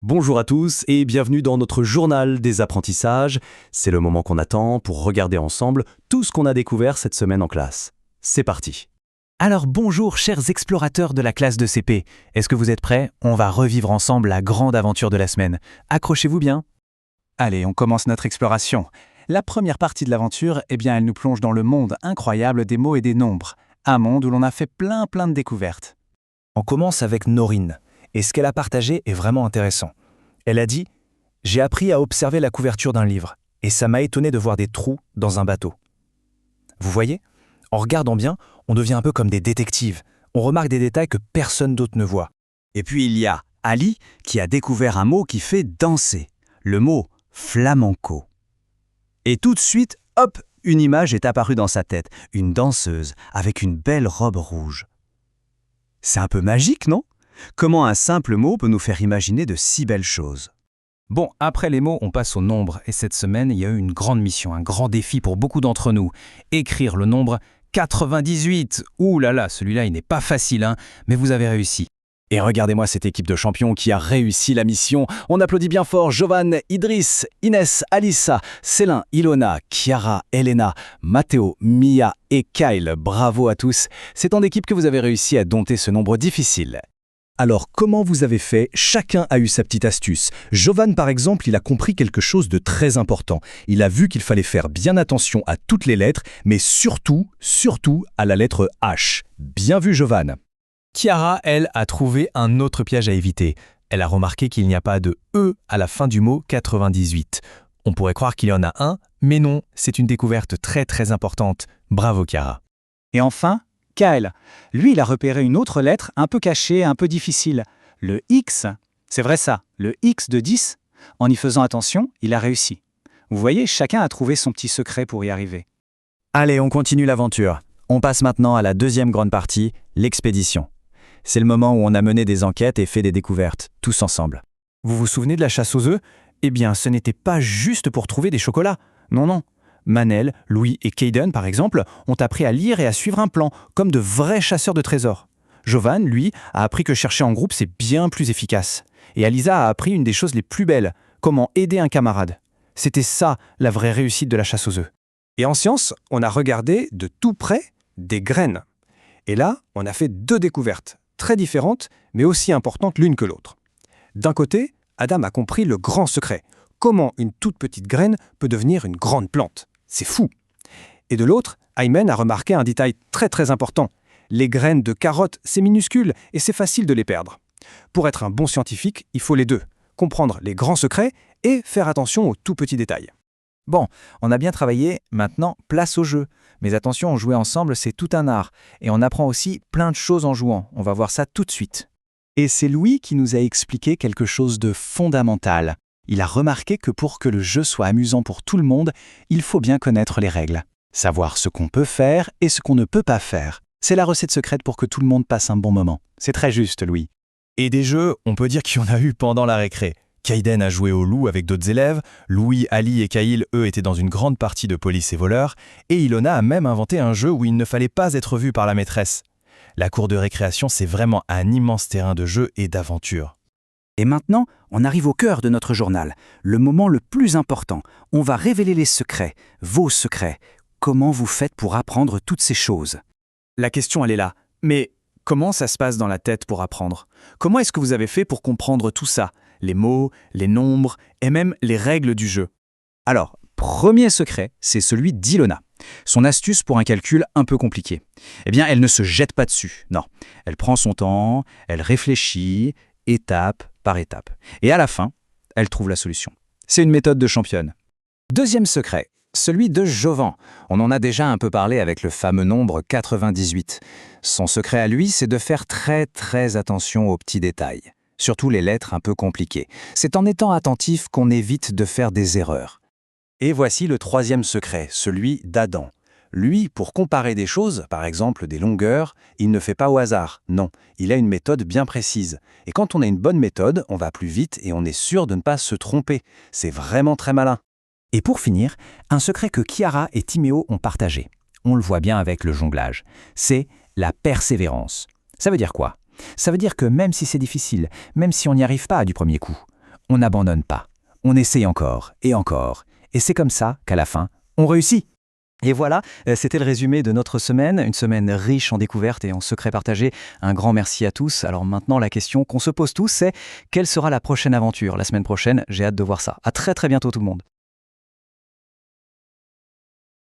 Bonjour à tous et bienvenue dans notre journal des apprentissages. C'est le moment qu'on attend pour regarder ensemble tout ce qu'on a découvert cette semaine en classe. C'est parti. Alors bonjour chers explorateurs de la classe de CP. Est-ce que vous êtes prêts? On va revivre ensemble la grande aventure de la semaine. Accrochez-vous bien. Allez, on commence notre exploration. La première partie de l'aventure, elle nous plonge dans le monde incroyable des mots et des nombres. Un monde où l'on a fait plein de découvertes. On commence avec Norine, et ce qu'elle a partagé est vraiment intéressant. Elle a dit « J'ai appris à observer la couverture d'un livre, et ça m'a étonné de voir des trous dans un bateau. » Vous voyez? En regardant bien, on devient un peu comme des détectives. On remarque des détails que personne d'autre ne voit. Et puis il y a Ali qui a découvert un mot qui fait danser, le mot flamenco. Et tout de suite, hop, une image est apparue dans sa tête, une danseuse avec une belle robe rouge. C'est un peu magique, non? Comment un simple mot peut nous faire imaginer de si belles choses? Bon, après les mots, on passe aux nombres. Et cette semaine, il y a eu une grande mission, un grand défi pour beaucoup d'entre nous. Écrire le nombre 98. Ouh là là, celui-là, il n'est pas facile, hein, mais vous avez réussi. Et regardez-moi cette équipe de champions qui a réussi la mission. On applaudit bien fort Jovan, Idriss, Inès, Alissa, Célin, Ilona, Chiara, Elena, Matteo, Mia et Kyle. Bravo à tous. C'est en équipe que vous avez réussi à dompter ce nombre difficile. Alors, comment vous avez fait? Chacun a eu sa petite astuce. Jovan, par exemple, il a compris quelque chose de très important. Il a vu qu'il fallait faire bien attention à toutes les lettres, mais surtout à la lettre H. Bien vu, Jovan. Chiara, elle, a trouvé un autre piège à éviter. Elle a remarqué qu'il n'y a pas de « e » à la fin du mot 98. On pourrait croire qu'il y en a un, mais non, c'est une découverte très importante. Bravo, Chiara. Et enfin, Kyle. Lui, il a repéré une autre lettre un peu cachée, un peu difficile. Le X. C'est vrai ça, le X de 10. En y faisant attention, il a réussi. Vous voyez, chacun a trouvé son petit secret pour y arriver. Allez, on continue l'aventure. On passe maintenant à la deuxième grande partie, l'expédition. C'est le moment où on a mené des enquêtes et fait des découvertes, tous ensemble. Vous vous souvenez de la chasse aux œufs? Eh bien, ce n'était pas juste pour trouver des chocolats. Non. Manel, Louis et Caden, par exemple, ont appris à lire et à suivre un plan, comme de vrais chasseurs de trésors. Jovan, lui, a appris que chercher en groupe, c'est bien plus efficace. Et Alisa a appris une des choses les plus belles, comment aider un camarade. C'était ça, la vraie réussite de la chasse aux œufs. Et en sciences, on a regardé de tout près des graines. Et là, on a fait deux découvertes, très différentes, mais aussi importantes l'une que l'autre. D'un côté, Adam a compris le grand secret. Comment une toute petite graine peut devenir une grande plante. C'est fou. Et de l'autre, Aymen a remarqué un détail très important. Les graines de carottes, c'est minuscule et c'est facile de les perdre. Pour être un bon scientifique, il faut les deux. Comprendre les grands secrets et faire attention aux tout petits détails. Bon, on a bien travaillé, maintenant place au jeu. Mais attention, jouer ensemble, c'est tout un art. Et on apprend aussi plein de choses en jouant. On va voir ça tout de suite. Et c'est Louis qui nous a expliqué quelque chose de fondamental. Il a remarqué que pour que le jeu soit amusant pour tout le monde, il faut bien connaître les règles. Savoir ce qu'on peut faire et ce qu'on ne peut pas faire. C'est la recette secrète pour que tout le monde passe un bon moment. C'est très juste, Louis. Et des jeux, on peut dire qu'il y en a eu pendant la récré. Kaiden a joué au loup avec d'autres élèves, Louis, Ali et Kyle, eux, étaient dans une grande partie de police et voleurs, et Ilona a même inventé un jeu où il ne fallait pas être vu par la maîtresse. La cour de récréation, c'est vraiment un immense terrain de jeu et d'aventure. Et maintenant, on arrive au cœur de notre journal, le moment le plus important. On va révéler les secrets, vos secrets. Comment vous faites pour apprendre toutes ces choses? La question, elle est là. Mais comment ça se passe dans la tête pour apprendre? Comment est-ce que vous avez fait pour comprendre tout ça? Les mots, les nombres et même les règles du jeu. Alors, premier secret, c'est celui d'Ilona. Son astuce pour un calcul un peu compliqué. Eh bien, elle ne se jette pas dessus, non. Elle prend son temps, elle réfléchit, étape par étape. Et à la fin, elle trouve la solution. C'est une méthode de championne. Deuxième secret, celui de Jovan. On en a déjà un peu parlé avec le fameux nombre 98. Son secret à lui, c'est de faire très attention aux petits détails. Surtout les lettres un peu compliquées. C'est en étant attentif qu'on évite de faire des erreurs. Et voici le troisième secret, celui d'Adam. Lui, pour comparer des choses, par exemple des longueurs, il ne fait pas au hasard. Non, il a une méthode bien précise. Et quand on a une bonne méthode, on va plus vite et on est sûr de ne pas se tromper. C'est vraiment très malin. Et pour finir, un secret que Chiara et Timéo ont partagé. On le voit bien avec le jonglage. C'est la persévérance. Ça veut dire quoi? Ça veut dire que même si c'est difficile, même si on n'y arrive pas du premier coup, on n'abandonne pas. On essaye encore, et c'est comme ça qu'à la fin, on réussit. Et voilà, c'était le résumé de notre semaine, une semaine riche en découvertes et en secrets partagés. Un grand merci à tous. Alors maintenant, la question qu'on se pose tous, c'est quelle sera la prochaine aventure la semaine prochaine? J'ai hâte de voir ça. À très très bientôt tout le monde.